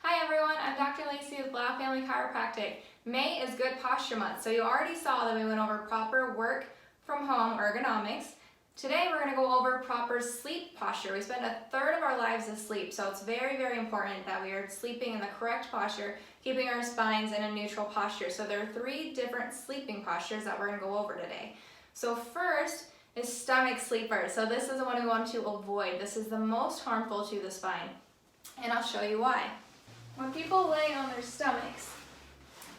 Hi everyone, I'm Dr. Lacey with Blau Family Chiropractic. May is Good Posture Month, so you already saw that we went over proper work from home ergonomics. Today we're going to go over proper sleep posture. We spend a third of our lives asleep, so it's very, very important that we are sleeping in the correct posture, keeping our spines in a neutral posture. So there are 3 different sleeping postures that we're going to go over today. So first is stomach sleeper. So this is the one we want to avoid. This is the most harmful to the spine, and I'll show you why. When people lay on their stomachs,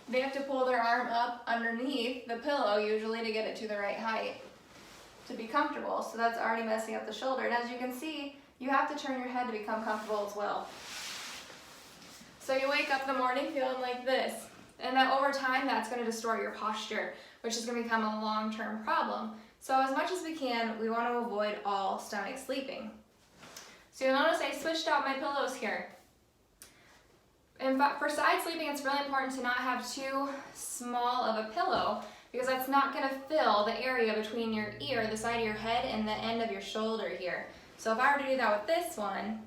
they have to pull their arm up underneath the pillow usually to get it to the right height to be comfortable. So that's already messing up the shoulder. And as you can see, you have to turn your head to become comfortable as well. So you wake up in the morning feeling like this. And then over time, that's going to distort your posture, which is going to become a long-term problem. So as much as we can, we want to avoid all stomach sleeping. So you'll notice I switched out my pillows here. And for side sleeping, it's really important to not have too small of a pillow because that's not going to fill the area between your ear, the side of your head, and the end of your shoulder here. So if I were to do that with this one,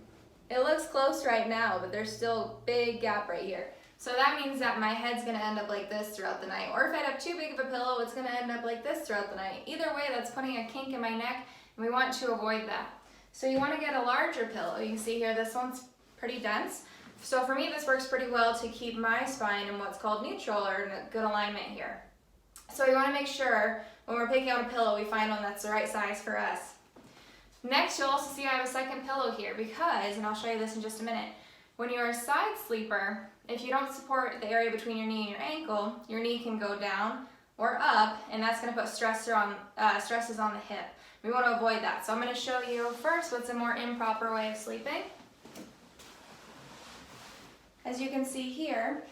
it looks close right now, but there's still a big gap right here. So that means that my head's going to end up like this throughout the night. Or if I have too big of a pillow, it's going to end up like this throughout the night. Either way, that's putting a kink in my neck, and we want to avoid that. So you want to get a larger pillow. You can see here, this one's pretty dense. So for me, this works pretty well to keep my spine in what's called neutral or in a good alignment here. So you want to make sure when we're picking out a pillow, we find one that's the right size for us. Next, you'll also see I have a second pillow here because, and I'll show you this in just a minute, when you're a side sleeper, if you don't support the area between your knee and your ankle, your knee can go down or up, and that's going to put stresses on the hip. We want to avoid that. So I'm going to show you first what's a more improper way of sleeping. As you can see here,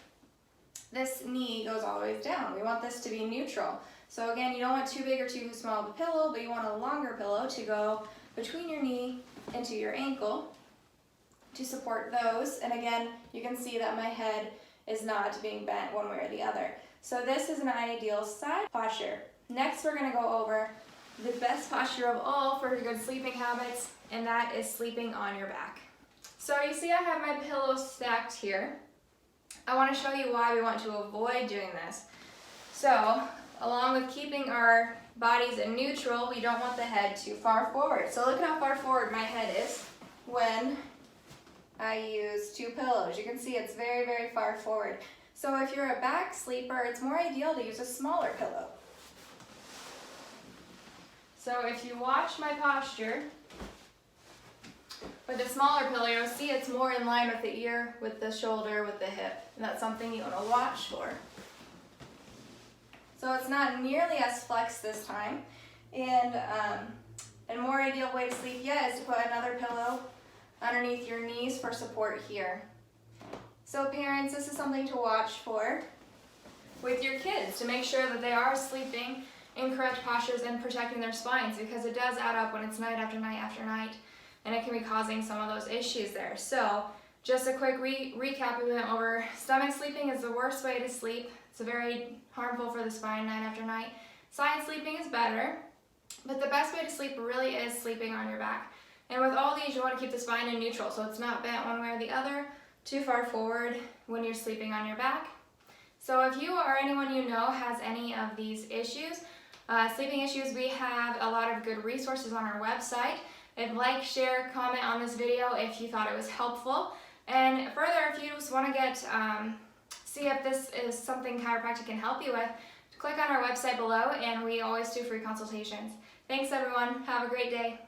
this knee goes all the way down. We want this to be neutral. So again, you don't want too big or too small of a pillow, but you want a longer pillow to go between your knee into your ankle to support those. And again, you can see that my head is not being bent one way or the other. So this is an ideal side posture. Next, we're going to go over the best posture of all for good sleeping habits, and that is sleeping on your back. So you see I have my pillows stacked here. I want to show you why we want to avoid doing this. So, along with keeping our bodies in neutral, we don't want the head too far forward. So look at how far forward my head is when I use 2 pillows. You can see it's very, very far forward. So if you're a back sleeper, it's more ideal to use a smaller pillow. So if you watch my posture, with a smaller pillow, you'll see it's more in line with the ear, with the shoulder, with the hip. And that's something you want to watch for. So it's not nearly as flexed this time. And a more ideal way to sleep yet is to put another pillow underneath your knees for support here. So parents, this is something to watch for with your kids to make sure that they are sleeping in correct postures and protecting their spines, because it does add up when it's night after night after night. And it can be causing some of those issues there. So just a quick recap, we went over stomach sleeping is the worst way to sleep. It's very harmful for the spine night after night. Side sleeping is better, but the best way to sleep really is sleeping on your back. And with all these, you want to keep the spine in neutral, so it's not bent one way or the other, too far forward when you're sleeping on your back. So if you or anyone you know has any of these issues, sleeping issues, we have a lot of good resources on our website. And like, share, comment on this video if you thought it was helpful. And further, if you just want to get see if this is something chiropractic can help you with, click on our website below, and we always do free consultations. Thanks everyone. Have a great day.